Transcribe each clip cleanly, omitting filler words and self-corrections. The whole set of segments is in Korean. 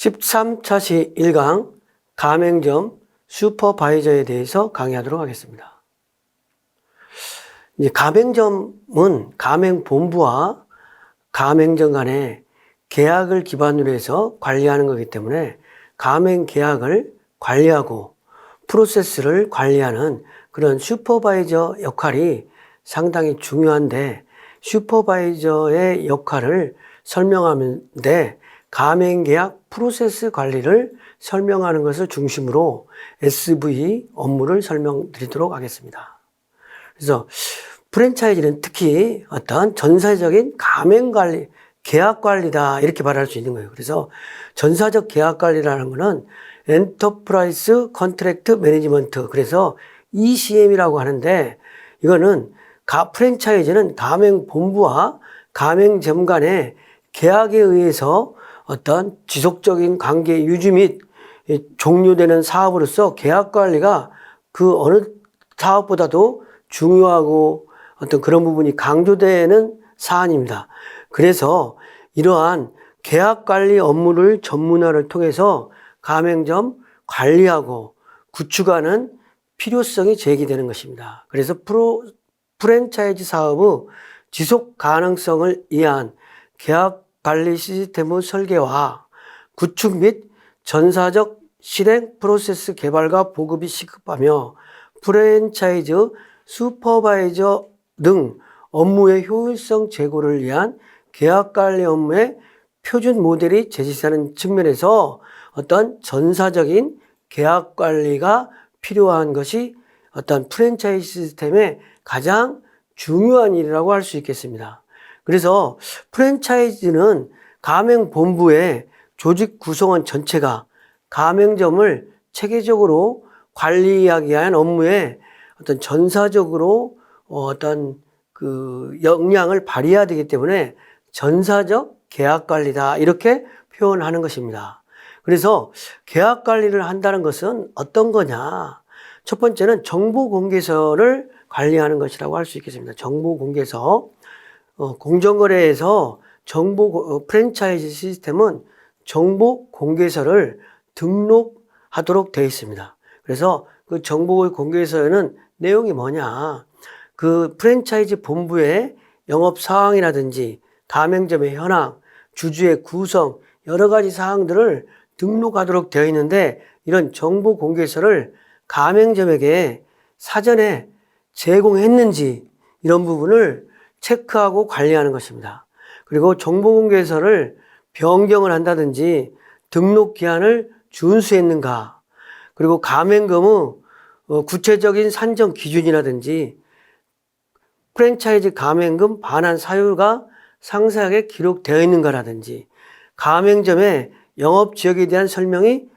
13차시 1강 가맹점 슈퍼바이저에 대해서 강의하도록 하겠습니다. 이제 가맹점은 가맹본부와 가맹점 간의 계약을 기반으로 해서 관리하는 거기 때문에 가맹계약을 관리하고 프로세스를 관리하는 그런 슈퍼바이저 역할이 상당히 중요한데, 슈퍼바이저의 역할을 설명하는데 가맹계약 프로세스 관리를 설명하는 것을 중심으로 SV 업무를 설명드리도록 하겠습니다. 그래서 프랜차이즈는 특히 어떤 전사적인 가맹관리, 계약관리다 이렇게 말할 수 있는 거예요. 그래서 전사적 계약관리라는 것은 엔터프라이즈 컨트랙트 매니지먼트, 그래서 ECM이라고 하는데, 이거는 프랜차이즈는 가맹본부와 가맹점 간의 계약에 의해서 어떤 지속적인 관계 유지 및 종료되는 사업으로서 계약관리가 그 어느 사업보다도 중요하고 어떤 그런 부분이 강조되는 사안입니다. 그래서 이러한 계약관리 업무를 전문화를 통해서 가맹점 관리하고 구축하는 필요성이 제기되는 것입니다. 그래서 프랜차이즈 사업의 지속 가능성을 위한 계약 관리 시스템의 설계와 구축 및 전사적 실행 프로세스 개발과 보급이 시급하며 프랜차이즈 슈퍼바이저 등 업무의 효율성 제고를 위한 계약 관리 업무의 표준 모델이 제시하는 측면에서 어떤 전사적인 계약 관리가 필요한 것이 어떤 프랜차이즈 시스템의 가장 중요한 일이라고 할 수 있겠습니다. 그래서 프랜차이즈는 가맹본부의 조직 구성원 전체가 가맹점을 체계적으로 관리하기 위한 업무에 어떤 전사적으로 어떤 그 역량을 발휘해야 되기 때문에 전사적 계약 관리다 이렇게 표현하는 것입니다. 그래서 계약 관리를 한다는 것은 어떤 거냐? 첫 번째는 정보공개서를 관리하는 것이라고 할 수 있겠습니다. 정보공개서. 공정거래에서 프랜차이즈 시스템은 정보공개서를 등록하도록 되어 있습니다. 그래서 그 정보공개서에는 내용이 뭐냐? 그 프랜차이즈 본부의 영업 사항이라든지 가맹점의 현황, 주주의 구성, 여러 가지 사항들을 등록하도록 되어 있는데, 이런 정보공개서를 가맹점에게 사전에 제공했는지 이런 부분을 체크하고 관리하는 것입니다. 그리고 정보공개서를 변경을 한다든지 등록 기한을 준수했는가, 그리고 가맹점의 구체적인 산정 기준이라든지 프랜차이즈 가맹점 반환 사유가 상세하게 기록되어 있는가라든지 가맹점의 영업 지역에 대한 설명이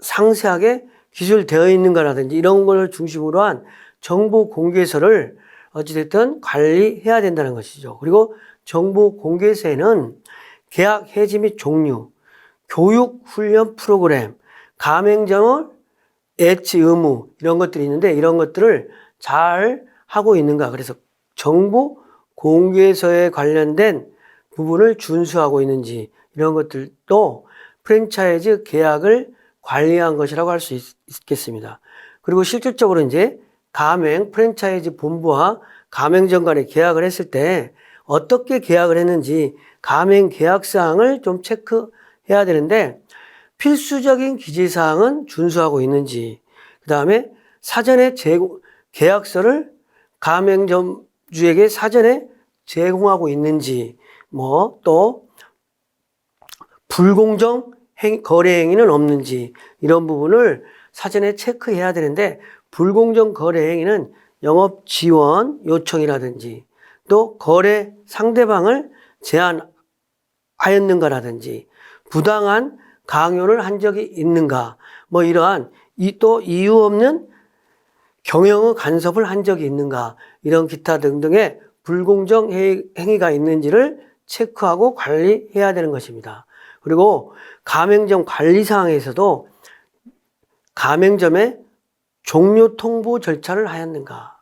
상세하게 기술되어 있는가라든지 이런 걸 중심으로 한 정보공개서를 어찌됐든 관리해야 된다는 것이죠. 그리고 정보공개서에는 계약 해지 및 종료, 교육 훈련 프로그램, 가맹점의 예치 의무 이런 것들이 있는데, 이런 것들을 잘 하고 있는가, 그래서 정보공개서에 관련된 부분을 준수하고 있는지 이런 것들도 프랜차이즈 계약을 관리한 것이라고 할 수 있겠습니다. 그리고 실질적으로 이제 프랜차이즈 본부와 가맹점 간에 계약을 했을 때 어떻게 계약을 했는지 가맹 계약사항을 좀 체크해야 되는데, 필수적인 기재사항은 준수하고 있는지, 그 다음에 사전에 계약서를 가맹점주에게 사전에 제공하고 있는지, 또 불공정 거래 행위는 없는지 이런 부분을 사전에 체크해야 되는데, 불공정 거래 행위는 영업 지원 요청이라든지 또 거래 상대방을 제한하였는가라든지 부당한 강요를 한 적이 있는가, 이러한 또 이유 없는 경영의 간섭을 한 적이 있는가, 이런 기타 등등의 불공정 행위가 있는지를 체크하고 관리해야 되는 것입니다. 그리고 가맹점 관리사항에서도 가맹점의 종료 통보 절차를 하였는가,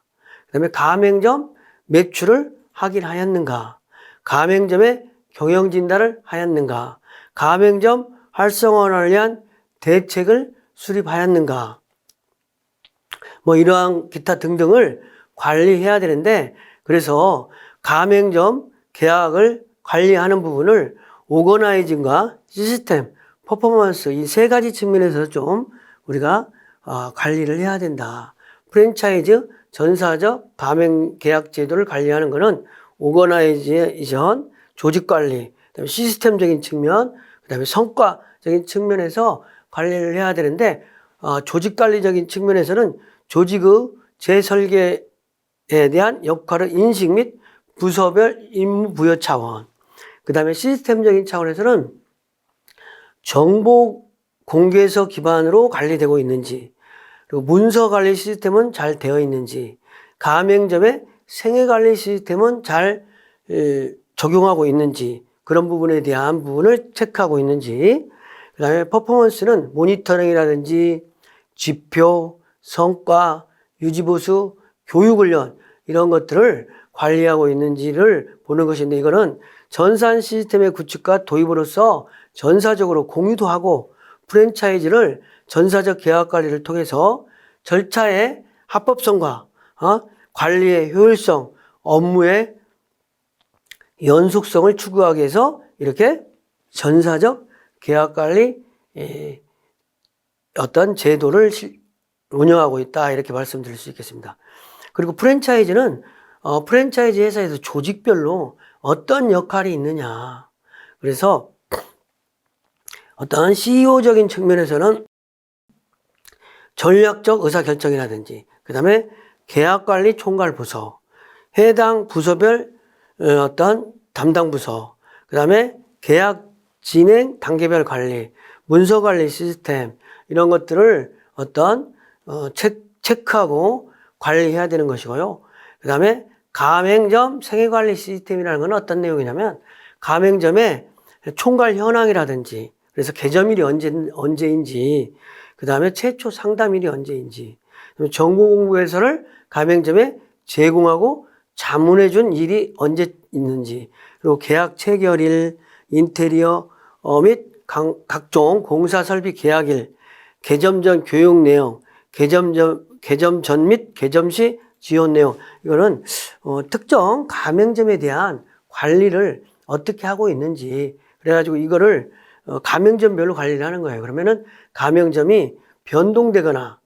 그 다음에 가맹점 매출을 확인하였는가, 가맹점의 경영진단을 하였는가, 가맹점 활성화를 위한 대책을 수립하였는가? 뭐 이러한 기타 등등을 관리해야 되는데, 그래서 가맹점 계약을 관리하는 부분을 오거나이징과 시스템, 퍼포먼스 이 세 가지 측면에서 좀 우리가 관리를 해야 된다. 프랜차이즈 전사적 가맹 계약 제도를 관리하는 것은 오거나이제이션, 조직 관리, 그다음에 시스템적인 측면, 그다음에 성과적인 측면에서 관리를 해야 되는데, 조직 관리적인 측면에서는 조직의 재설계에 대한 역할의 인식 및 부서별 임무 부여 차원, 그다음에 시스템적인 차원에서는 정보 공개서 기반으로 관리되고 있는지, 그리고 문서 관리 시스템은 잘 되어 있는지, 가맹점의 생애 관리 시스템은 잘 적용하고 있는지, 그런 부분에 대한 부분을 체크하고 있는지, 그 다음에 퍼포먼스는 모니터링이라든지 지표, 성과, 유지보수, 교육훈련 이런 것들을 관리하고 있는지를 보는 것인데, 이거는 전산 시스템의 구축과 도입으로써 전사적으로 공유도 하고 프랜차이즈를 전사적 계약 관리를 통해서 절차의 합법성과 관리의 효율성, 업무의 연속성을 추구하기 위해서 이렇게 전사적 계약 관리 어떤 제도를 운영하고 있다, 이렇게 말씀드릴 수 있겠습니다. 그리고 프랜차이즈는 프랜차이즈 회사에서 조직별로 어떤 역할이 있느냐. 그래서 어떤 CEO적인 측면에서는 전략적 의사결정이라든지, 그 다음에 계약관리 총괄부서, 해당 부서별 어떤 담당 부서, 그 다음에 계약 진행 단계별 관리, 문서 관리 시스템, 이런 것들을 어떤 체크하고 관리해야 되는 것이고요. 그 다음에 가맹점 생애관리 시스템이라는 건 어떤 내용이냐면, 가맹점의 총괄 현황이라든지, 그래서 개점일이 언제인지, 그 다음에 최초 상담일이 언제인지, 정보 공개서를 가맹점에 제공하고 자문해 준 일이 언제 있는지, 그리고 계약 체결일, 인테리어 및 각종 공사 설비 계약일, 개점 전 교육 내용, 개점 전 및 개점 시 지원 내용, 이거는 특정 가맹점에 대한 관리를 어떻게 하고 있는지, 그래가지고 이거를 가맹점별로 관리를 하는 거예요. 그러면은 가맹점이 변동되거나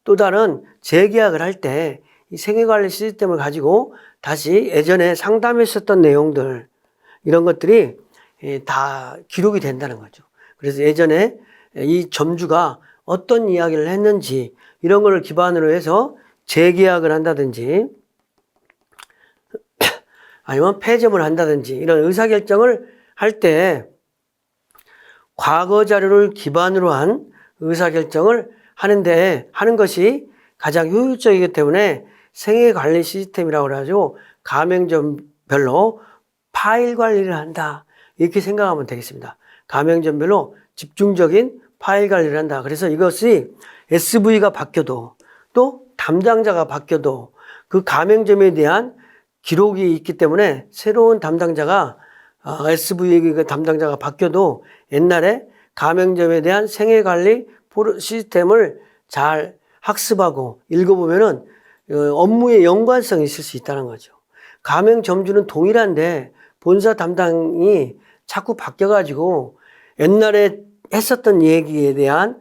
또 다른 재계약을 할 때 이 생애관리 시스템을 가지고 다시 예전에 상담했었던 내용들, 이런 것들이 다 기록이 된다는 거죠. 그래서 예전에 이 점주가 어떤 이야기를 했는지 이런 걸 기반으로 해서 재계약을 한다든지 아니면 폐점을 한다든지 이런 의사결정을 할 때 과거 자료를 기반으로 한 의사결정을 하는 것이 가장 효율적이기 때문에 생애관리 시스템이라고 해가지고 가맹점별로 파일 관리를 한다, 이렇게 생각하면 되겠습니다. 가맹점별로 집중적인 파일 관리를 한다. 그래서 이것이 SV가 바뀌어도 또 담당자가 바뀌어도 그 가맹점에 대한 기록이 있기 때문에 새로운 담당자가 SV 담당자가 바뀌어도 옛날에 가맹점에 대한 생애관리 시스템을 잘 학습하고 읽어보면은 업무의 연관성이 있을 수 있다는 거죠. 가맹점주는 동일한데 본사 담당이 자꾸 바뀌어가지고 옛날에 했었던 얘기에 대한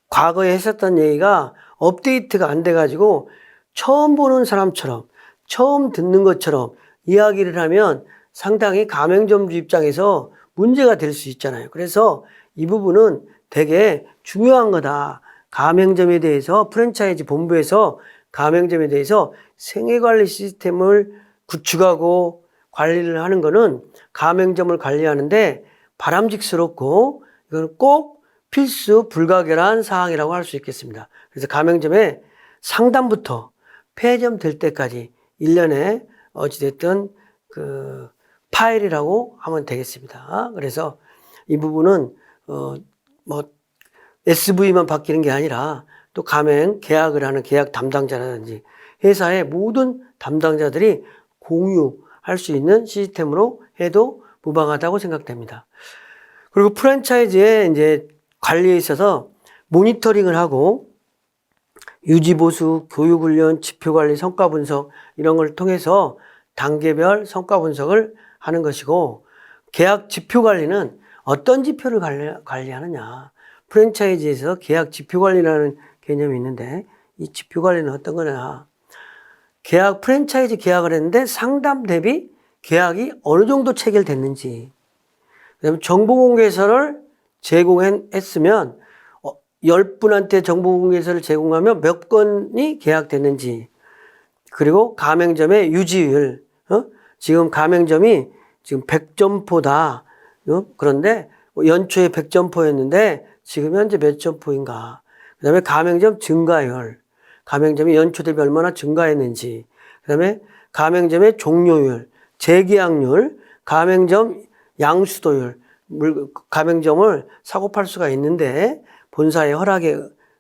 과거에 했었던 얘기가 업데이트가 안 돼가지고 처음 보는 사람처럼 처음 듣는 것처럼 이야기를 하면 상당히 가맹점주 입장에서 문제가 될 수 있잖아요. 그래서 이 부분은 되게 중요한 거다. 가맹점에 대해서 프랜차이즈 본부에서 가맹점에 대해서 생애관리 시스템을 구축하고 관리를 하는 거는 가맹점을 관리하는데 바람직스럽고 이건 꼭 필수 불가결한 사항이라고 할 수 있겠습니다. 그래서 가맹점의 상담부터 폐점 될 때까지 1년에 어찌됐든 그 파일이라고 하면 되겠습니다. 그래서 이 부분은 SV만 바뀌는 게 아니라 또 가맹 계약을 하는 계약 담당자라든지 회사의 모든 담당자들이 공유할 수 있는 시스템으로 해도 무방하다고 생각됩니다. 그리고 프랜차이즈의 이제 관리에 있어서 모니터링을 하고 유지보수, 교육훈련, 지표관리, 성과분석 이런 걸 통해서 단계별 성과분석을 하는 것이고, 계약 지표관리는 어떤 지표를 관리하느냐. 프랜차이즈에서 계약 지표관리라는 개념이 있는데, 이 지표관리는 어떤 거냐. 프랜차이즈 계약을 했는데 상담 대비 계약이 어느 정도 체결됐는지, 그다음에 정보공개서를 제공했으면 10분한테 정보공개서를 제공하면 몇 건이 계약됐는지, 그리고 가맹점의 유지율, 지금 가맹점이 지금 100점포다. 그런데 연초에 100점포였는데 지금 현재 몇 점포인가. 그 다음에 가맹점 증가율, 가맹점이 연초 대비 얼마나 증가했는지, 그 다음에 가맹점의 종료율, 재계약률, 가맹점 양수도율, 가맹점을 사고 팔 수가 있는데 본사의 허락에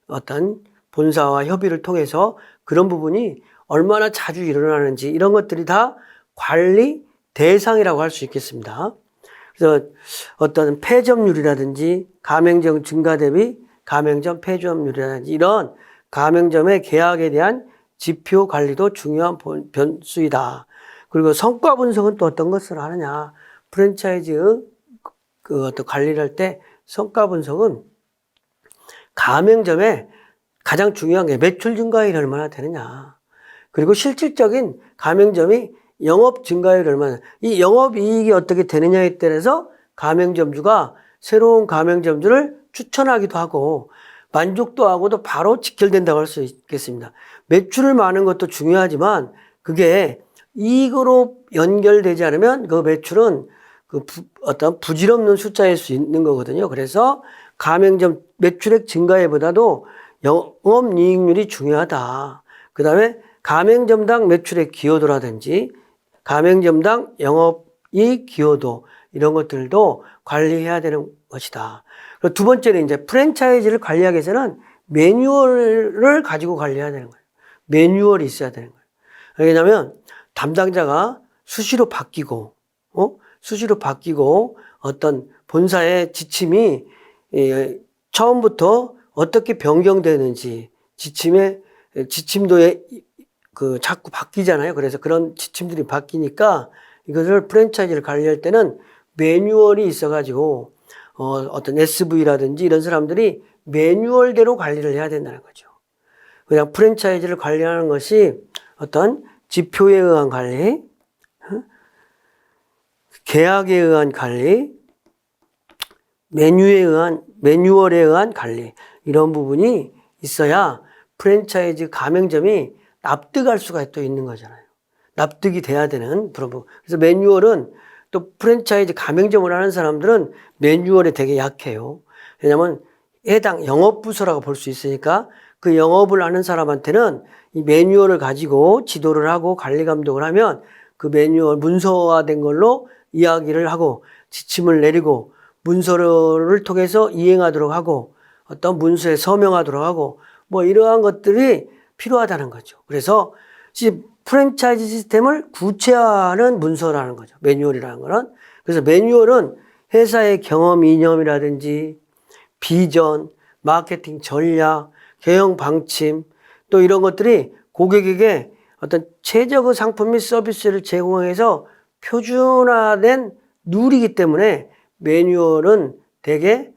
어떤 본사와 협의를 통해서 그런 부분이 얼마나 자주 일어나는지 이런 것들이 다 관리 대상이라고 할 수 있겠습니다. 그래서 어떤 폐점률이라든지 가맹점 증가 대비 가맹점 폐점률이라든지 이런 가맹점의 계약에 대한 지표 관리도 중요한 변수이다. 그리고 성과 분석은 또 어떤 것을 하느냐. 프랜차이즈 어떤 관리를 할 때 성과 분석은 가맹점의 가장 중요한 게 매출 증가율이 얼마나 되느냐. 그리고 실질적인 가맹점이 영업 증가율이 얼마나, 이 영업이익이 어떻게 되느냐에 따라서 가맹점주가 새로운 가맹점주를 추천하기도 하고 만족도하고도 바로 직결된다고 할 수 있겠습니다. 매출을 많은 것도 중요하지만 그게 이익으로 연결되지 않으면 그 매출은 어떤 부질없는 숫자일 수 있는 거거든요. 그래서 가맹점 매출액 증가율보다도 영업이익률이 중요하다. 그 다음에 가맹점당 매출액 기여도라든지 가맹점당 영업이익 기여도 이런 것들도 관리해야 되는 것이다. 그리고 두 번째는 이제 프랜차이즈를 관리하기 위해서는 매뉴얼을 가지고 관리해야 되는 거예요. 매뉴얼이 있어야 되는 거예요. 왜냐하면 담당자가 수시로 바뀌고 어떤 본사의 지침이 처음부터 어떻게 변경되는지 지침도에 자꾸 바뀌잖아요. 그래서 그런 지침들이 바뀌니까 이것을 프랜차이즈를 관리할 때는 매뉴얼이 있어가지고 어떤 SV라든지 이런 사람들이 매뉴얼대로 관리를 해야 된다는 거죠. 그냥 프랜차이즈를 관리하는 것이 어떤 지표에 의한 관리, 계약에 의한 관리, 매뉴얼에 의한 관리 이런 부분이 있어야 프랜차이즈 가맹점이 납득할 수가 또 있는 거잖아요. 납득이 돼야 되는 그런 부분. 그래서 매뉴얼은 또 프랜차이즈 가맹점을 하는 사람들은 매뉴얼에 되게 약해요. 왜냐하면 해당 영업부서라고 볼 수 있으니까 그 영업을 하는 사람한테는 이 매뉴얼을 가지고 지도를 하고 관리 감독을 하면 그 매뉴얼 문서화된 걸로 이야기를 하고 지침을 내리고 문서를 통해서 이행하도록 하고 어떤 문서에 서명하도록 하고 뭐 이러한 것들이 필요하다는 거죠. 그래서 프랜차이즈 시스템을 구체화하는 문서라는 거죠. 매뉴얼이라는 거는. 그래서 매뉴얼은 회사의 경험 이념이라든지 비전, 마케팅 전략, 경영 방침 또 이런 것들이 고객에게 어떤 최적의 상품 및 서비스를 제공해서 표준화된 룰이기 때문에 매뉴얼은 대개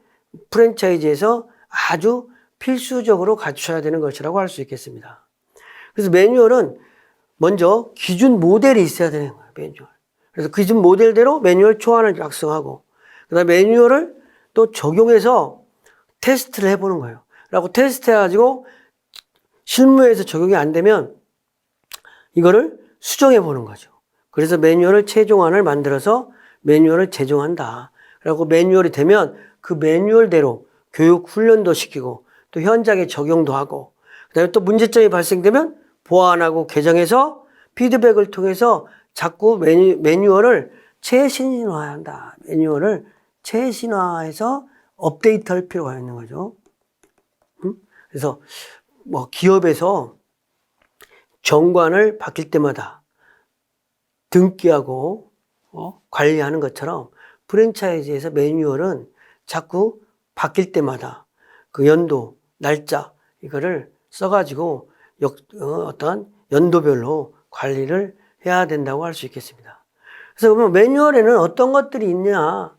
프랜차이즈에서 아주 필수적으로 갖춰야 되는 것이라고 할 수 있겠습니다. 그래서 매뉴얼은 먼저 기준 모델이 있어야 되는 거예요. 매뉴얼. 그래서 기준 모델대로 매뉴얼 초안을 작성하고 그다음에 매뉴얼을 또 적용해서 테스트를 해보는 거예요. 그리고 테스트해가지고 실무에서 적용이 안 되면 이거를 수정해 보는 거죠. 그래서 매뉴얼을 최종안을 만들어서 매뉴얼을 제정한다. 그리고 매뉴얼이 되면 그 매뉴얼대로 교육 훈련도 시키고 또 현장에 적용도 하고 그다음에 또 문제점이 발생되면 보완하고 개정해서 피드백을 통해서 자꾸 매뉴얼을 최신화한다. 매뉴얼을 최신화해서 업데이트할 필요가 있는 거죠. 그래서 뭐 기업에서 정관을 바뀔 때마다 등기하고 관리하는 것처럼 프랜차이즈에서 매뉴얼은 자꾸 바뀔 때마다 그 연도, 날짜 이거를 써가지고 어떤 연도별로 관리를 해야 된다고 할 수 있겠습니다. 그래서 그러면 매뉴얼에는 어떤 것들이 있냐?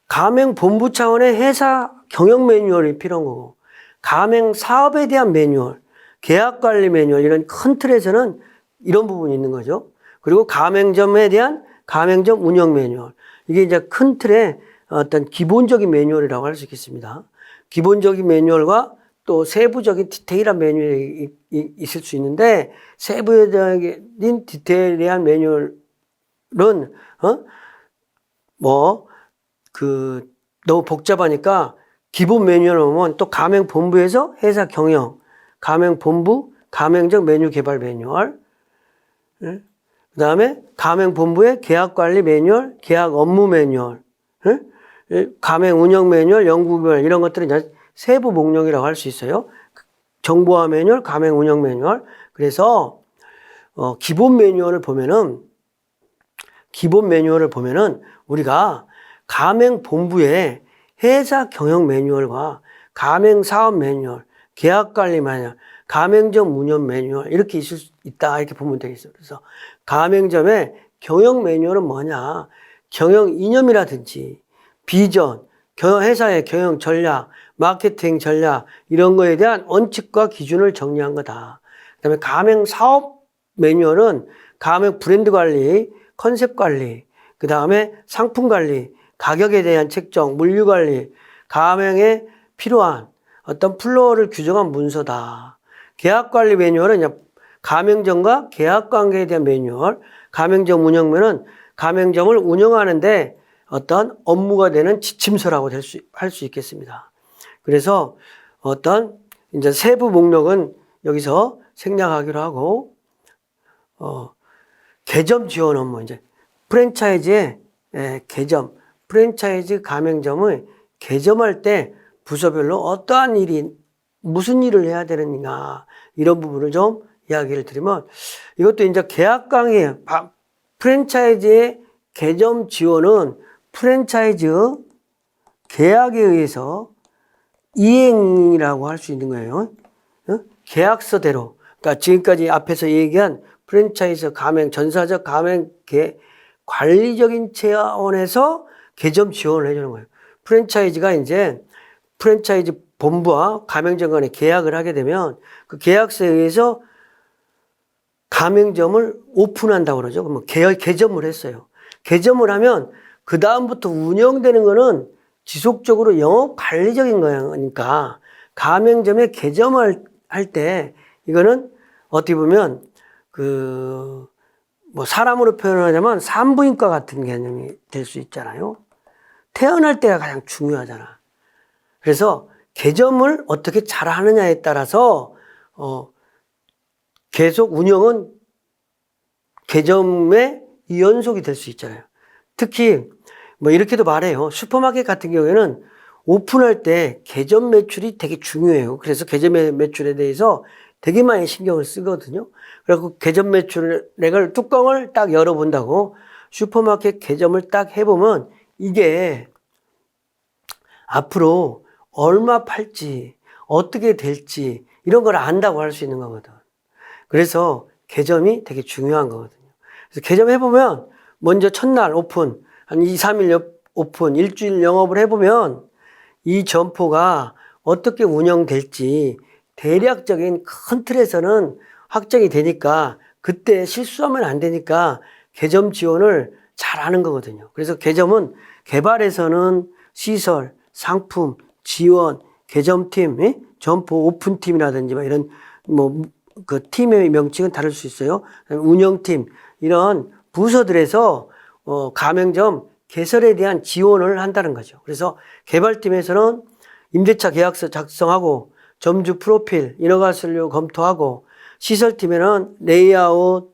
가맹 본부 차원의 회사 경영 매뉴얼이 필요한 거고, 가맹 사업에 대한 매뉴얼, 계약 관리 매뉴얼 이런 큰 틀에서는 이런 부분이 있는 거죠. 그리고 가맹점에 대한 가맹점 운영 매뉴얼. 이게 이제 큰 틀의 어떤 기본적인 매뉴얼이라고 할 수 있겠습니다. 기본적인 매뉴얼과 또 세부적인 디테일한 매뉴얼이 있을 수 있는데, 세부적인 디테일한 매뉴얼은 너무 복잡하니까 기본 매뉴얼 보면 또 가맹본부에서 회사 경영, 가맹본부, 가맹적 메뉴 개발 매뉴얼, 그 다음에 가맹본부의 계약관리 매뉴얼, 계약 업무 매뉴얼, 가맹 운영 매뉴얼, 연구별 이런 것들은 이제 세부 목록이라고 할 수 있어요. 정보화 매뉴얼, 가맹 운영 매뉴얼. 그래서 기본 매뉴얼을 보면은 우리가 가맹 본부의 회사 경영 매뉴얼과 가맹 사업 매뉴얼, 계약 관리 매뉴얼, 가맹점 운영 매뉴얼 이렇게 있을 수 있다 이렇게 보면 되겠어요. 그래서 가맹점의 경영 매뉴얼은 뭐냐? 경영 이념이라든지 비전, 회사의 경영 전략, 마케팅 전략 이런 거에 대한 원칙과 기준을 정리한 거다. 그다음에 가맹 사업 매뉴얼은 가맹 브랜드 관리, 컨셉 관리, 그다음에 상품 관리, 가격에 대한 책정, 물류 관리, 가맹에 필요한 어떤 플로어를 규정한 문서다. 계약 관리 매뉴얼은 가맹점과 계약 관계에 대한 매뉴얼, 가맹점 운영면은 가맹점을 운영하는데 어떤 업무가 되는 지침서라고 할 수 있겠습니다. 그래서 어떤 이제 세부 목록은 여기서 생략하기로 하고, 개점 지원 업무, 이제 프랜차이즈의 개점, 프랜차이즈 가맹점을 개점할 때 부서별로 어떠한 무슨 일을 해야 되느냐, 이런 부분을 좀 이야기를 드리면, 이것도 이제 계약 관계, 프랜차이즈의 개점 지원은 프랜차이즈 계약에 의해서 이행이라고 할 수 있는 거예요. 계약서대로. 그러니까 지금까지 앞에서 얘기한 프랜차이즈 가맹, 전사적 가맹 관리적인 차원에서 개점 지원을 해주는 거예요. 프랜차이즈가 이제 프랜차이즈 본부와 가맹점 간에 계약을 하게 되면 그 계약서에 의해서 가맹점을 오픈한다고 그러죠. 그러면 개점을 했어요. 개점을 하면 그 다음부터 운영되는 거는 지속적으로 영업 관리적인 거니까 가맹점에 개점을 할 때 이거는 어떻게 보면 사람으로 표현하자면 산부인과 같은 개념이 될 수 있잖아요. 태어날 때가 가장 중요하잖아. 그래서 개점을 어떻게 잘 하느냐에 따라서 계속 운영은 개점의 연속이 될 수 있잖아요. 특히 이렇게도 말해요. 슈퍼마켓 같은 경우에는 오픈할 때 개점 매출이 되게 중요해요. 그래서 개점 매출에 대해서 되게 많이 신경을 쓰거든요. 그래서 개점 매출액을 뚜껑을 딱 열어본다고 슈퍼마켓 개점을 딱 해보면 이게 앞으로 얼마 팔지, 어떻게 될지 이런 걸 안다고 할 수 있는 거거든. 그래서 개점이 되게 중요한 거거든요. 그래서 개점 해보면 먼저 첫날 오픈, 한 2, 3일 오픈, 일주일 영업을 해보면 이 점포가 어떻게 운영될지 대략적인 큰 틀에서는 확정이 되니까 그때 실수하면 안 되니까 개점 지원을 잘 하는 거거든요. 그래서 개점은 개발에서는 시설, 상품, 지원, 개점팀, 점포 오픈팀이라든지 이런 그 팀의 명칭은 다를 수 있어요. 운영팀 이런 부서들에서 가맹점 개설에 대한 지원을 한다는 거죠. 그래서 개발팀에서는 임대차 계약서 작성하고 점주 프로필, 인허가서류 검토하고 시설팀에는 레이아웃,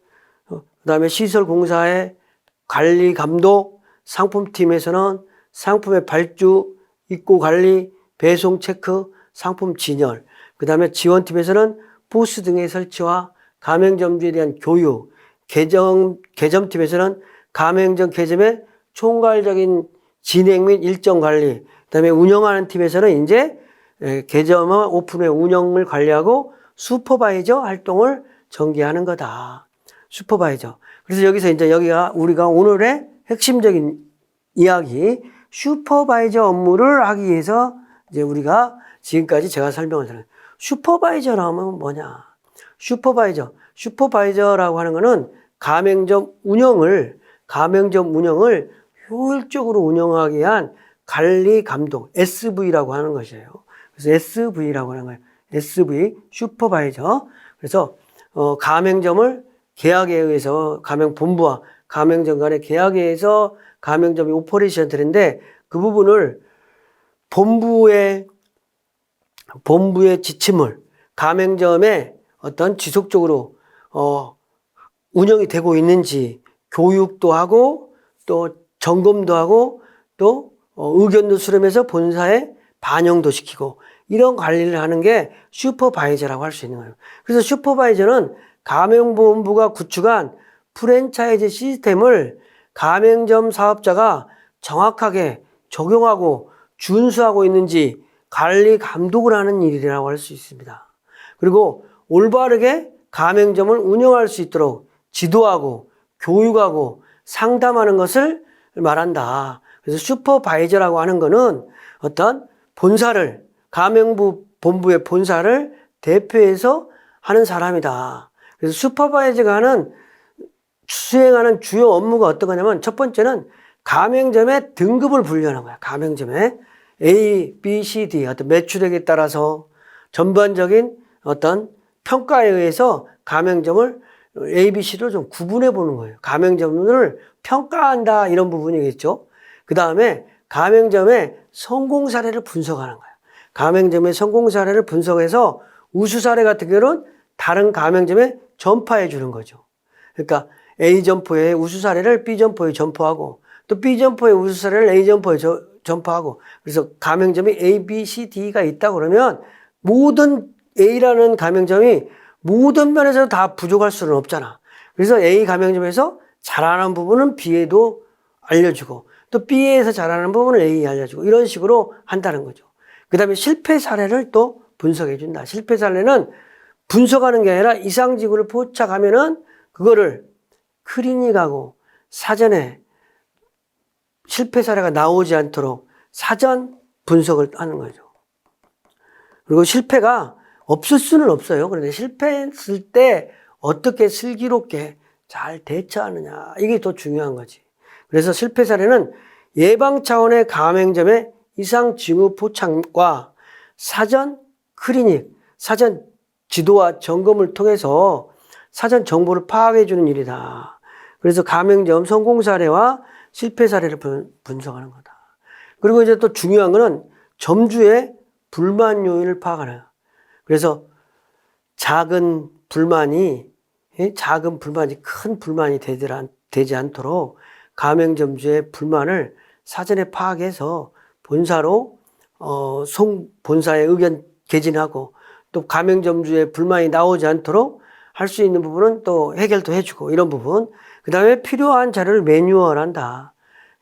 그다음에 시설 공사의 관리 감독, 상품팀에서는 상품의 발주, 입고 관리, 배송 체크, 상품 진열, 그다음에 지원팀에서는 부스 등의 설치와 가맹점주에 대한 교육, 개점팀에서는 가맹점 개점의 총괄적인 진행 및 일정 관리, 그다음에 운영하는 팀에서는 이제 개점과 오픈 후 운영을 관리하고 슈퍼바이저 활동을 전개하는 거다. 슈퍼바이저. 그래서 여기서 이제 여기가 우리가 오늘의 핵심적인 이야기, 슈퍼바이저 업무를 하기 위해서 이제 우리가 지금까지 제가 설명을 드렸어요. 슈퍼바이저라면 뭐냐? 슈퍼바이저라고 하는 거는 가맹점 운영을 효율적으로 운영하기 위한 관리 감독, SV라고 하는 것이에요. 그래서 SV라고 하는 거예요. SV, 슈퍼바이저. 그래서 가맹점을 계약에 의해서 가맹본부와 가맹점 간의 계약에 의해서 가맹점이 오퍼레이션 되는데 그 부분을 본부의 지침을 가맹점에 어떤 지속적으로 운영이 되고 있는지 교육도 하고 또 점검도 하고 또 의견도 수렴해서 본사에 반영도 시키고 이런 관리를 하는 게 슈퍼바이저라고 할 수 있는 거예요. 그래서 슈퍼바이저는 가맹본부가 구축한 프랜차이즈 시스템을 가맹점 사업자가 정확하게 적용하고 준수하고 있는지 관리 감독을 하는 일이라고 할 수 있습니다. 그리고 올바르게 가맹점을 운영할 수 있도록 지도하고 교육하고 상담하는 것을 말한다. 그래서 슈퍼바이저라고 하는 거는 어떤 본사를 본부의 본사를 대표해서 하는 사람이다. 그래서 슈퍼바이저가 수행하는 주요 업무가 어떤 거냐면 첫 번째는 가맹점의 등급을 분류하는 거야. 가맹점의 A, B, C, D 어떤 매출액에 따라서 전반적인 어떤 평가에 의해서 가맹점을 A, B, C로 좀 구분해 보는 거예요. 가맹점을 평가한다 이런 부분이겠죠. 그 다음에 가맹점의 성공 사례를 분석하는 거예요. 가맹점의 성공 사례를 분석해서 우수 사례 같은 경우는 다른 가맹점에 전파해 주는 거죠. 그러니까 A 점포의 우수 사례를 B 점포에 전파하고 또 B 점포의 우수 사례를 A 점포에 전파하고 그래서 가맹점이 A, B, C, D가 있다 그러면 모든 A라는 가맹점이 모든 면에서 다 부족할 수는 없잖아. 그래서 A 가맹점에서 잘하는 부분은 B에도 알려주고 또 B에서 잘하는 부분을 A에 알려주고 이런 식으로 한다는 거죠. 그 다음에 실패 사례를 또 분석해 준다. 실패 사례는 분석하는 게 아니라 이상지구를 포착하면은 그거를 클리닉하고 사전에 실패 사례가 나오지 않도록 사전 분석을 하는 거죠. 그리고 실패가 없을 수는 없어요. 그런데 실패했을 때 어떻게 슬기롭게 잘 대처하느냐 이게 더 중요한 거지. 그래서 실패 사례는 예방 차원의 가맹점의 이상 징후 포착과 사전 클리닉, 사전 지도와 점검을 통해서 사전 정보를 파악해 주는 일이다. 그래서 가맹점 성공 사례와 실패 사례를 분석하는 거다. 그리고 이제 또 중요한 거는 점주의 불만 요인을 파악하는 거야. 그래서 작은 불만이 큰 불만이 되지 않도록 가맹점주의 불만을 사전에 파악해서 본사로 본사의 의견 개진하고 또 가맹점주의 불만이 나오지 않도록 할 수 있는 부분은 또 해결도 해주고 이런 부분. 그 다음에 필요한 자료를 매뉴얼한다.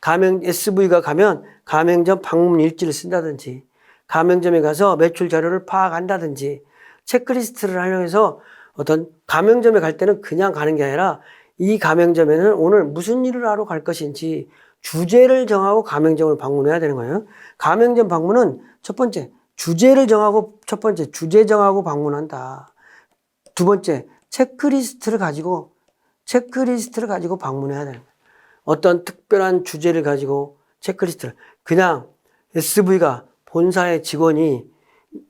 SV가 가면 가맹점 방문 일지를 쓴다든지 가맹점에 가서 매출 자료를 파악한다든지 체크리스트를 활용해서 어떤 가맹점에 갈 때는 그냥 가는 게 아니라 이 가맹점에는 오늘 무슨 일을 하러 갈 것인지 주제를 정하고 가맹점을 방문해야 되는 거예요. 가맹점 방문은 첫 번째 주제 정하고 방문한다. 두 번째 체크리스트를 가지고 방문해야 되는 거예요. 어떤 특별한 주제를 가지고 체크리스트를 그냥 SV가 본사의 직원이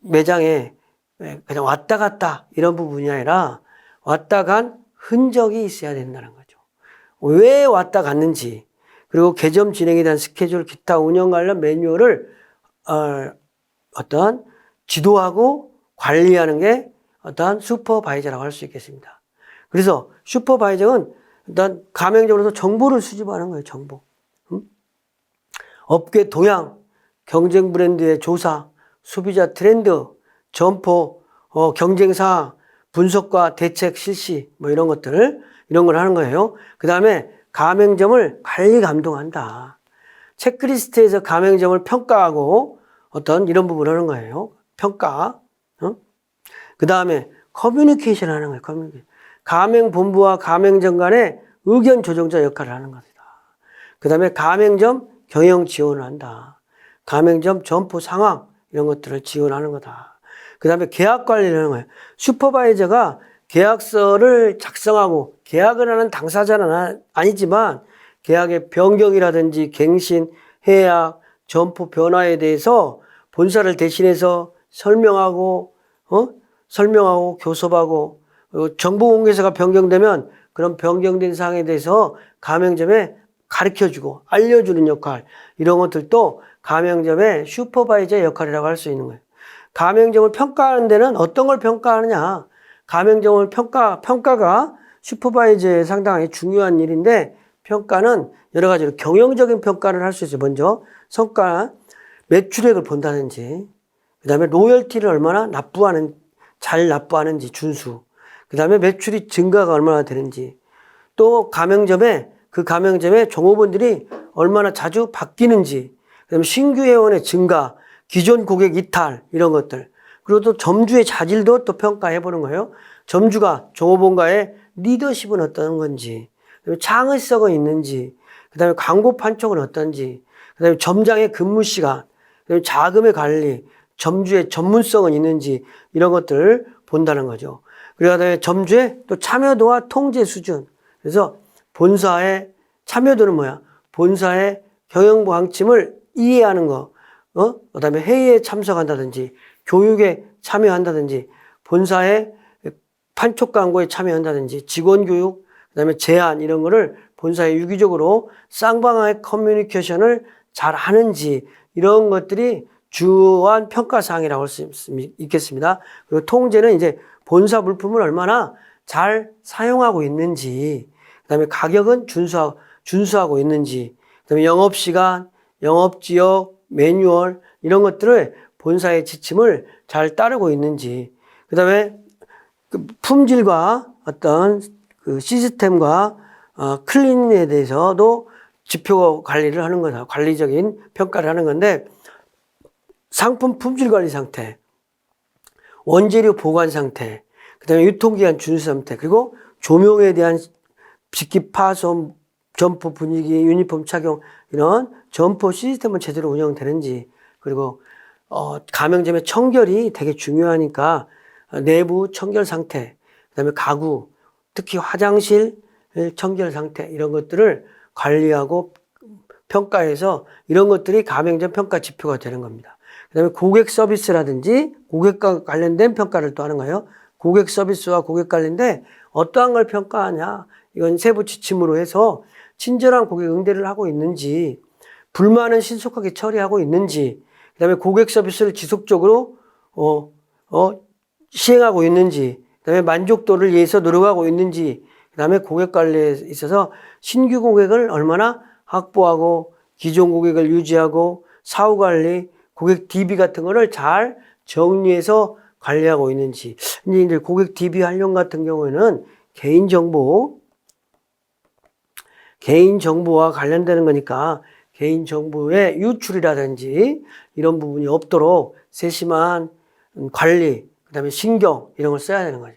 매장에 그냥 왔다 갔다 이런 부분이 아니라 왔다 간 흔적이 있어야 된다는 거죠. 왜 왔다 갔는지 그리고 개점 진행에 대한 스케줄 기타 운영 관련 매뉴얼을 어떤 지도하고 관리하는 게 어떤 슈퍼바이저라고 할 수 있겠습니다. 그래서 슈퍼바이저는 일단 가맹점으로서 정보를 수집하는 거예요. 정보. 업계 동향, 경쟁 브랜드의 조사, 소비자 트렌드, 점포, 경쟁 사항, 분석과 대책 실시 이런 걸 하는 거예요. 그 다음에 가맹점을 관리 감독한다. 체크리스트에서 가맹점을 평가하고 어떤 이런 부분을 하는 거예요. 평가. 그 다음에 커뮤니케이션 하는 거예요. 커뮤니케이션. 가맹본부와 가맹점 간의 의견 조정자 역할을 하는 겁니다. 그 다음에 가맹점 경영 지원을 한다. 가맹점 점포 상황 이런 것들을 지원하는 거다. 그 다음에 계약 관리를 하는 거예요. 슈퍼바이저가 계약서를 작성하고 계약을 하는 당사자는 아니지만 계약의 변경이라든지 갱신, 해약, 점포 변화에 대해서 본사를 대신해서 설명하고 교섭하고 정보 공개서가 변경되면 그런 변경된 사항에 대해서 가맹점에 가르쳐주고 알려주는 역할, 이런 것들도 가맹점의 슈퍼바이저 역할이라고 할 수 있는 거예요. 가맹점을 평가하는 데는 어떤 걸 평가하느냐. 가맹점을 평가가 슈퍼바이저에 상당히 중요한 일인데, 평가는 여러 가지로 경영적인 평가를 할 수 있어요. 먼저 성과, 매출액을 본다든지, 그 다음에 로열티를 얼마나 잘 납부하는지 준수, 그 다음에 매출이 증가가 얼마나 되는지, 또 그 가맹점의 종업원들이 얼마나 자주 바뀌는지, 그 다음에 신규 회원의 증가, 기존 고객 이탈, 이런 것들. 그리고 또 점주의 자질도 또 평가해 보는 거예요. 점주가 종업원과의 리더십은 어떤 건지, 그다음에 창의성은 있는지, 그 다음에 광고 판촉은 어떤지, 그 다음에 점장의 근무 시간, 그 다음에 자금의 관리, 점주의 전문성은 있는지, 이런 것들을 본다는 거죠. 그다음에 점주의 또 참여도와 통제 수준. 그래서 본사의 참여도는 뭐야? 본사의 경영부 방침을 이해하는 거, 그 다음에 회의에 참석한다든지, 교육에 참여한다든지, 본사의 판촉 광고에 참여한다든지, 직원 교육, 그 다음에 제안, 이런 거를 본사에 유기적으로 쌍방향의 커뮤니케이션을 잘 하는지, 이런 것들이 주요한 평가사항이라고 할 수 있겠습니다. 그리고 통제는 이제 본사 물품을 얼마나 잘 사용하고 있는지, 그 다음에 가격은 준수하고 있는지, 그 다음에 영업시간, 영업지역, 매뉴얼, 이런 것들을 본사의 지침을 잘 따르고 있는지, 그 다음에 품질과 어떤 그 시스템과 클린에 대해서도 지표 관리를 하는 거다. 관리적인 평가를 하는 건데, 상품 품질 관리 상태, 원재료 보관 상태, 그 다음에 유통기한 준수 상태, 그리고 조명에 대한 빗기 파손, 점포 분위기, 유니폼 착용, 이런 점포 시스템은 제대로 운영되는지, 그리고 가맹점의 청결이 되게 중요하니까 내부 청결 상태, 그 다음에 가구, 특히 화장실 청결 상태, 이런 것들을 관리하고 평가해서 이런 것들이 가맹점 평가 지표가 되는 겁니다. 그 다음에 고객 서비스라든지 고객과 관련된 평가를 또 하는 거예요. 고객 서비스와 고객 관련된 어떠한 걸 평가하냐. 이건 세부 지침으로 해서 친절한 고객 응대를 하고 있는지, 불만은 신속하게 처리하고 있는지, 그 다음에 고객 서비스를 지속적으로 시행하고 있는지, 그 다음에 만족도를 위해서 노력하고 있는지, 그 다음에 고객 관리에 있어서 신규 고객을 얼마나 확보하고 기존 고객을 유지하고 사후 관리, 고객 DB 같은 거를 잘 정리해서 관리하고 있는지. 이제 고객 DB 활용 같은 경우에는 개인정보와 관련되는 거니까 개인정보의 유출이라든지 이런 부분이 없도록 세심한 관리, 그 다음에 신경, 이런 걸 써야 되는 거죠.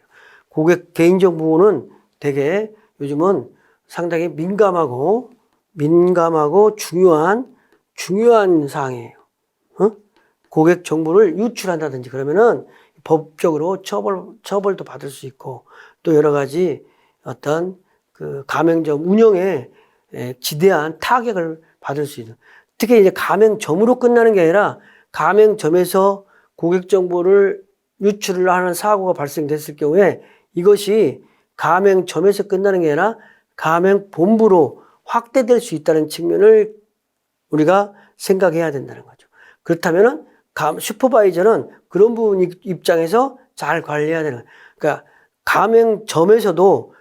고객 개인정보는 되게 요즘은 상당히 민감하고 중요한 사항이에요. 고객 정보를 유출한다든지 그러면은 법적으로 처벌도 받을 수 있고, 또 여러 가지 어떤 그 가맹점 운영에 지대한 타격을 받을 수 있는, 특히 이제 가맹점으로 끝나는 게 아니라 가맹점에서 고객 정보를 유출을 하는 사고가 발생됐을 경우에 이것이 가맹점에서 끝나는 게 아니라 가맹본부로 확대될 수 있다는 측면을 우리가 생각해야 된다는 거죠. 그렇다면은 슈퍼바이저는 그런 부분 입장에서 잘 관리해야 되는 거예요. 그러니까 가맹점에서도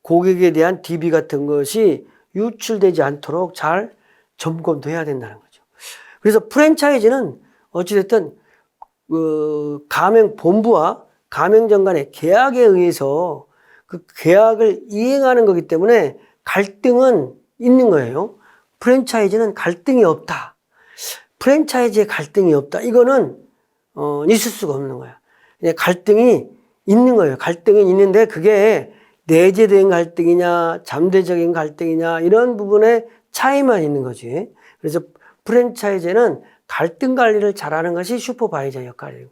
고객에 대한 DB 같은 것이 유출되지 않도록 잘 점검도 해야 된다는 거죠. 그래서 프랜차이즈는 어찌됐든 가맹본부와 가맹점 간의 계약에 의해서 그 계약을 이행하는 거기 때문에 갈등은 있는 거예요. 프랜차이즈는 갈등이 없다. 프랜차이즈에 갈등이 없다. 이거는 있을 수가 없는 거야. 갈등이 있는 거예요. 갈등이 있는데 그게 내재된 갈등이냐, 잠재적인 갈등이냐 이런 부분의 차이만 있는 거지. 그래서 프랜차이즈는 갈등 관리를 잘하는 것이 슈퍼바이저 역할인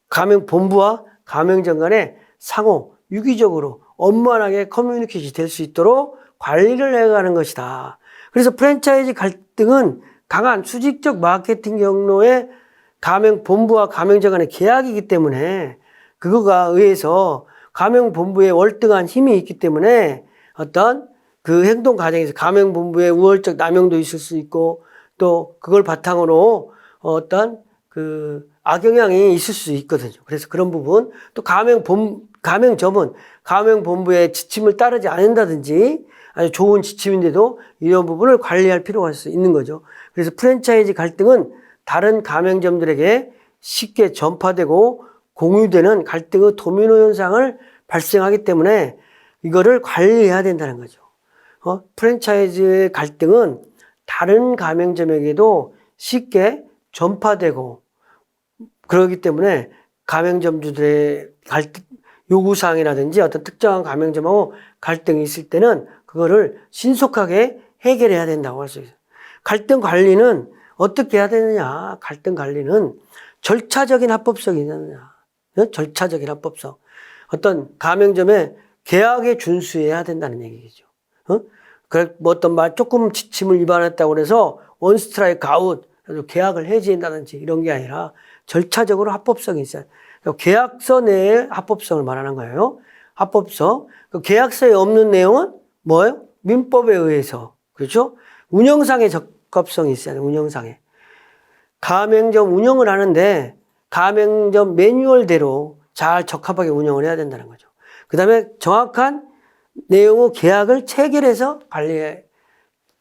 거예요. 본부와 가맹점 간에 상호 유기적으로 원만하게 커뮤니케이션이 될 수 있도록 관리를 해가는 것이다. 그래서 프랜차이즈 갈등은 강한 수직적 마케팅 경로의 본부와 가맹점 간의 계약이기 때문에 그거가 의해서 가맹본부에 월등한 힘이 있기 때문에 어떤 그 행동 과정에서 가맹본부의 우월적 남용도 있을 수 있고 또 그걸 바탕으로 어떤 그 악영향이 있을 수 있거든요. 그래서 그런 부분 또 가맹점은 가맹본부의 지침을 따르지 않는다든지 아주 좋은 지침인데도 이런 부분을 관리할 필요가 있는 거죠. 그래서 프랜차이즈 갈등은 다른 가맹점들에게 쉽게 전파되고 공유되는 갈등의 도미노 현상을 발생하기 때문에 이거를 관리해야 된다는 거죠. 프랜차이즈의 갈등은 다른 가맹점에게도 쉽게 전파되고 그렇기 때문에 가맹점주들의 요구사항이라든지 어떤 특정한 가맹점하고 갈등이 있을 때는 그거를 신속하게 해결해야 된다고 할 수 있어요. 갈등 관리는 어떻게 해야 되느냐? 갈등 관리는 절차적인 합법성이 있느냐? 절차적인 합법성. 어떤 가맹점의 계약에 준수해야 된다는 얘기죠. 뭐 어떤 조금 지침을 위반했다고 해서 원 스트라이크 아웃, 계약을 해지한다든지 이런 게 아니라 절차적으로 합법성이 있어요. 계약서 내의 합법성을 말하는 거예요. 합법성. 계약서에 없는 내용은 뭐예요? 민법에 의해서. 그렇죠? 운영상의 적합성이 있어요. 운영상에. 가맹점 운영을 하는데 가맹점 매뉴얼대로 잘 적합하게 운영을 해야 된다는 거죠. 그 다음에 정확한 내용의 계약을 체결해서 관리해.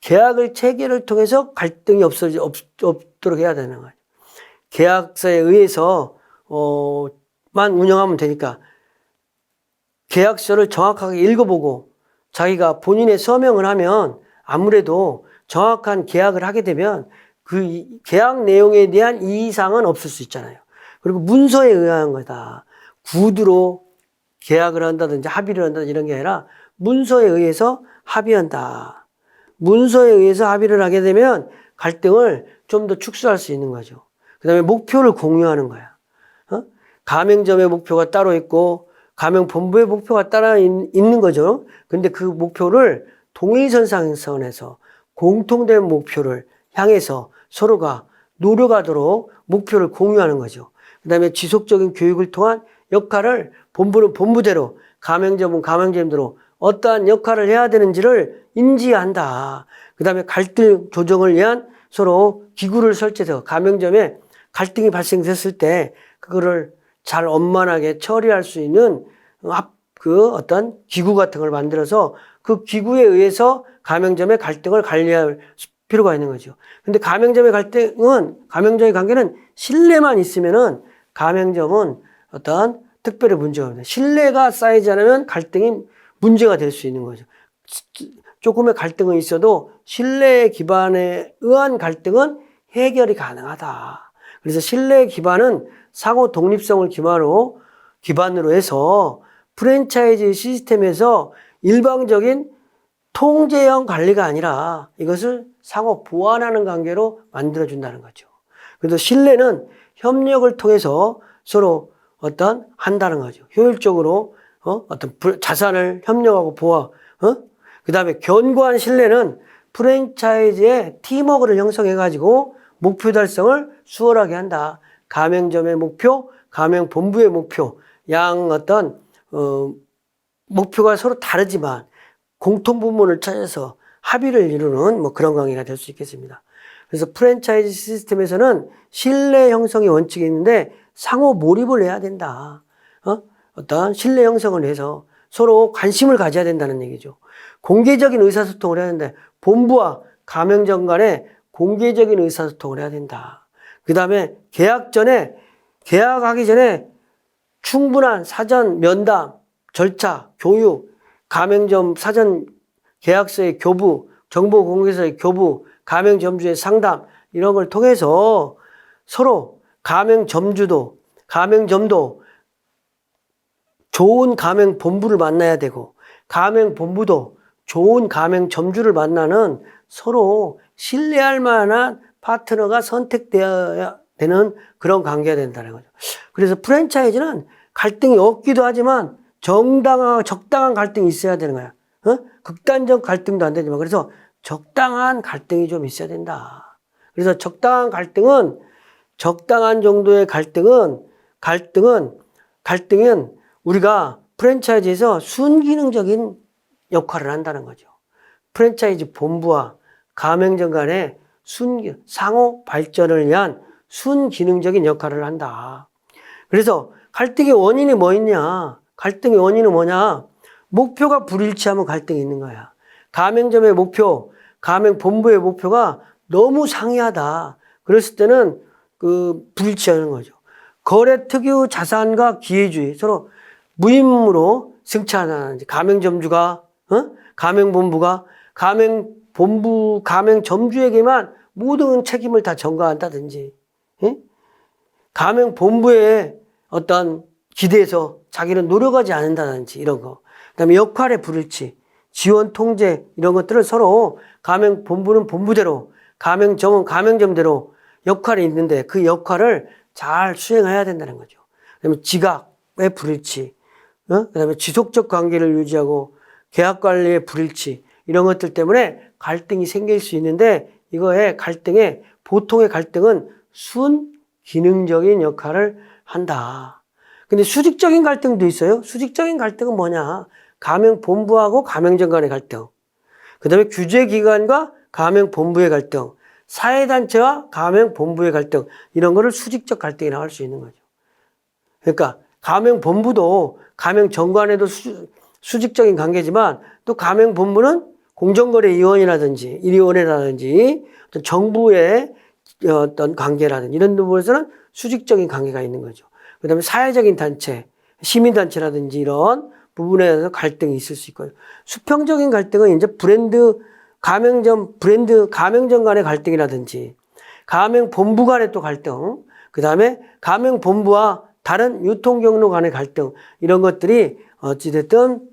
계약을 체결을 통해서 갈등이 없도록 해야 되는 거예요. 계약서에 의해서 만 운영하면 되니까 계약서를 정확하게 읽어보고 자기가 본인의 서명을 하면 아무래도 정확한 계약을 하게 되면 그 계약 내용에 대한 이의사항은 없을 수 있잖아요. 그리고 문서에 의한 거다. 구두로 계약을 한다든지 합의를 한다든지 이런 게 아니라 문서에 의해서 합의한다. 문서에 의해서 합의를 하게 되면 갈등을 좀 더 축소할 수 있는 거죠. 그 다음에 목표를 공유하는 거야. 가맹점의 목표가 따로 있고 가맹본부의 목표가 따로 있는 거죠. 근데 그 목표를 동일선상선에서 공통된 목표를 향해서 서로가 노력하도록 목표를 공유하는 거죠. 그 다음에 지속적인 교육을 통한 역할을 본부는 본부대로 가맹점은 가맹점대로 어떠한 역할을 해야 되는지를 인지한다. 그 다음에 갈등 조정을 위한 서로 기구를 설치해서 가맹점에 갈등이 발생됐을 때 그거를 잘 원만하게 처리할 수 있는 어떤 기구 같은 걸 만들어서 그 기구에 의해서 가맹점의 갈등을 관리할 필요가 있는 거죠. 근데 가맹점의 가맹점의 관계는 신뢰만 있으면은 가맹점은 어떤 특별히 문제가 없는데 신뢰가 쌓이지 않으면 갈등이 문제가 될 수 있는 거죠. 조금의 갈등은 있어도 신뢰 기반에 의한 갈등은 해결이 가능하다. 그래서 신뢰 기반은 상호 독립성을 기반으로 해서 프랜차이즈 시스템에서 일방적인 통제형 관리가 아니라 이것을 상호 보완하는 관계로 만들어준다는 거죠. 그래서 신뢰는 협력을 통해서 서로 한다는 거죠. 효율적으로, 어떤 자산을 협력하고 그 다음에 견고한 신뢰는 프랜차이즈의 팀워크를 형성해가지고 목표 달성을 수월하게 한다. 가맹점의 목표, 가맹본부의 목표, 목표가 서로 다르지만 공통부문을 찾아서 합의를 이루는 그런 관계가 될 수 있겠습니다. 그래서 프랜차이즈 시스템에서는 신뢰 형성의 원칙이 있는데 상호 몰입을 해야 된다. 어떤 신뢰 형성을 해서 서로 관심을 가져야 된다는 얘기죠. 공개적인 의사소통을 해야 되는데 본부와 가맹점 간에 공개적인 의사소통을 해야 된다. 그 다음에 계약하기 전에 충분한 사전 면담, 절차, 교육, 가맹점 사전 계약서의 교부, 정보 공개서의 교부, 가맹점주의 상담 이런 걸 통해서 서로 가맹점주도 가맹점도 좋은 가맹본부를 만나야 되고 가맹본부도 좋은 가맹점주를 만나는 서로 신뢰할 만한 파트너가 선택되어야 되는 그런 관계가 된다는 거죠. 그래서 프랜차이즈는 갈등이 없기도 하지만 적당한 갈등이 있어야 되는 거야. 극단적 갈등도 안 되지만 그래서 적당한 갈등이 좀 있어야 된다. 그래서 적당한 정도의 갈등은 우리가 프랜차이즈에서 순기능적인 역할을 한다는 거죠. 프랜차이즈 본부와 가맹점 간의 상호 발전을 위한 순기능적인 역할을 한다. 그래서 갈등의 원인이 뭐 있냐? 갈등의 원인은 뭐냐? 목표가 불일치하면 갈등이 있는 거야. 가맹점의 목표, 가맹본부의 목표가 너무 상이하다. 그랬을 때는 불일치하는 거죠. 거래 특유 자산과 기회주의 서로 무임으로 승차하는 가맹점주가 가맹본부가 가맹점주에게만 모든 책임을 다 전가한다든지 가맹본부의 어떤 기대에서 자기는 노력하지 않는다든지 이런 거. 그다음에 역할의 불일치, 지원 통제 이런 것들을 서로 가맹본부는 본부대로 가맹점은 가맹점대로 역할이 있는데 그 역할을 잘 수행해야 된다는 거죠. 그다음에 지각의 불일치, 그다음에 지속적 관계를 유지하고 계약 관리의 불일치 이런 것들 때문에 갈등이 생길 수 있는데 보통의 갈등은 순기능적인 역할을 한다. 근데 수직적인 갈등도 있어요. 수직적인 갈등은 뭐냐? 가맹본부하고 가맹점 간의 갈등. 그다음에 규제기관과 가맹본부의 갈등. 사회단체와 가맹본부의 갈등. 이런 거를 수직적 갈등이라고 할 수 있는 거죠. 그러니까 가맹본부도 가맹점 간에도 수직적인 관계지만 또 가맹본부는 공정거래위원회라든지 1위원회라든지 정부의 어떤 관계라든지 이런 부분에서는 수직적인 관계가 있는 거죠. 그 다음에 사회적인 단체, 시민단체라든지 이런 부분에서 갈등이 있을 수 있고요. 수평적인 갈등은 이제 가맹점 간의 갈등이라든지 가맹본부 간의 또 갈등, 그 다음에 가맹본부와 다른 유통경로 간의 갈등 이런 것들이 어찌됐든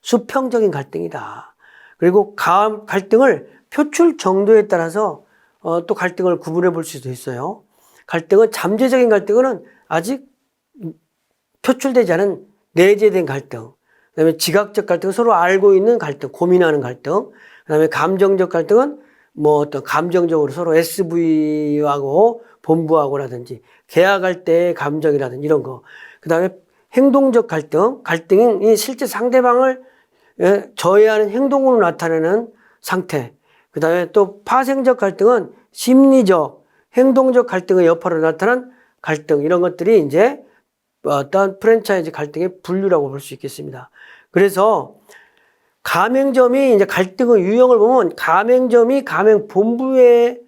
수평적인 갈등이다. 그리고 갈등을 표출 정도에 따라서 또 갈등을 구분해 볼 수도 있어요. 갈등은 잠재적인 갈등은 아직 표출되지 않은 내재된 갈등, 그다음에 지각적 갈등은 서로 알고 있는 갈등, 고민하는 갈등, 그다음에 감정적 갈등은 어떤 감정적으로 서로 SV하고 본부하고라든지 계약할 때의 감정이라든지 이런 거, 그다음에 행동적 갈등이 실제 상대방을 저해하는 행동으로 나타내는 상태. 그 다음에 또 파생적 갈등은 심리적, 행동적 갈등의 여파로 나타난 갈등, 이런 것들이 이제 어떤 프랜차이즈 갈등의 분류라고 볼 수 있겠습니다. 그래서 가맹점이 이제 갈등의 유형을 보면 가맹점이 가맹본부에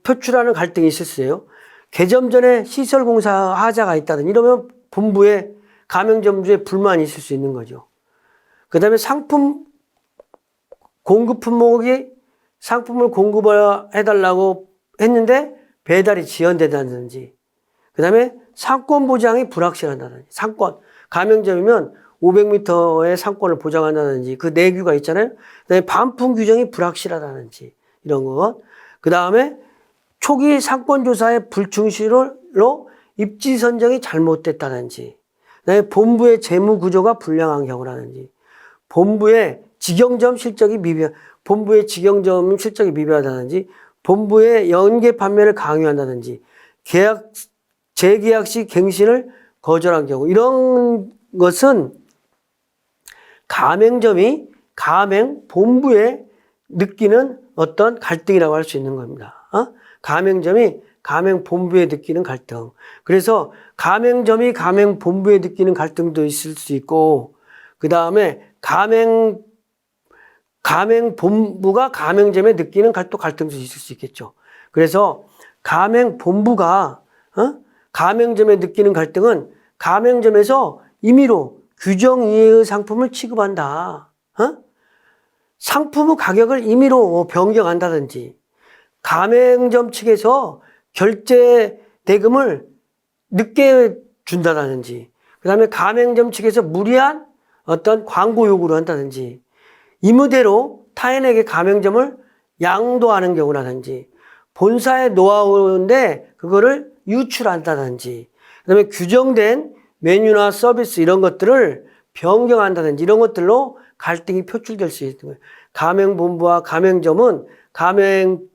표출하는 갈등이 있을 수 있어요. 개점 전에 시설공사 하자가 있다든지 이러면 본부에 가맹점주의 불만이 있을 수 있는 거죠. 그 다음에 공급 품목이 상품을 공급해달라고 했는데 배달이 지연된다든지, 그 다음에 상권 보장이 불확실하다든지, 가맹점이면 500m의 상권을 보장한다든지 그 내규가 있잖아요. 그 다음에 반품 규정이 불확실하다든지 이런 것. 그 다음에 초기 상권조사의 불충실로 입지 선정이 잘못됐다든지, 그다음에 본부의 재무 구조가 불량한 경우라든지, 본부의 직영점 실적이 미비하다든지, 본부의 연계 판매를 강요한다든지, 재계약 시 갱신을 거절한 경우, 이런 것은 가맹점이 가맹본부에 느끼는 어떤 갈등이라고 할 수 있는 겁니다. 가맹점이 가맹본부에 느끼는 갈등. 그래서 가맹점이 가맹본부에 느끼는 갈등도 있을 수 있고, 그 다음에 가맹본부가 가맹점에 느끼는 갈등도 있을 수 있겠죠. 그래서 가맹본부가 가맹점에 느끼는 갈등은 가맹점에서 임의로 규정 이외의 상품을 취급한다. 상품의 가격을 임의로 변경한다든지, 가맹점 측에서 결제 대금을 늦게 준다든지, 그 다음에 가맹점 측에서 무리한 어떤 광고 요구를 한다든지, 임의대로 타인에게 가맹점을 양도하는 경우라든지, 본사의 노하우인데 그거를 유출한다든지, 그 다음에 규정된 메뉴나 서비스 이런 것들을 변경한다든지 이런 것들로 갈등이 표출될 수 있는 거예요. 가맹본부와 가맹점은 가맹점에서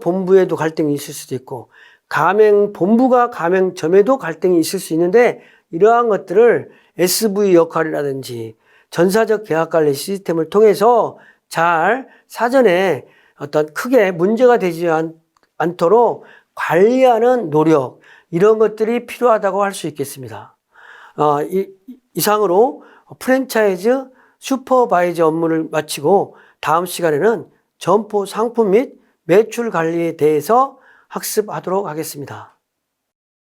본부에도 갈등이 있을 수도 있고, 가맹본부가 가맹점에도 갈등이 있을 수 있는데, 이러한 것들을 SV 역할이라든지 전사적 계약관리 시스템을 통해서 잘 사전에 어떤 크게 문제가 되지 않도록 관리하는 노력, 이런 것들이 필요하다고 할 수 있겠습니다. 이상으로 프랜차이즈 슈퍼바이저 업무를 마치고 다음 시간에는 점포 상품 및 매출 관리에 대해서 학습하도록 하겠습니다.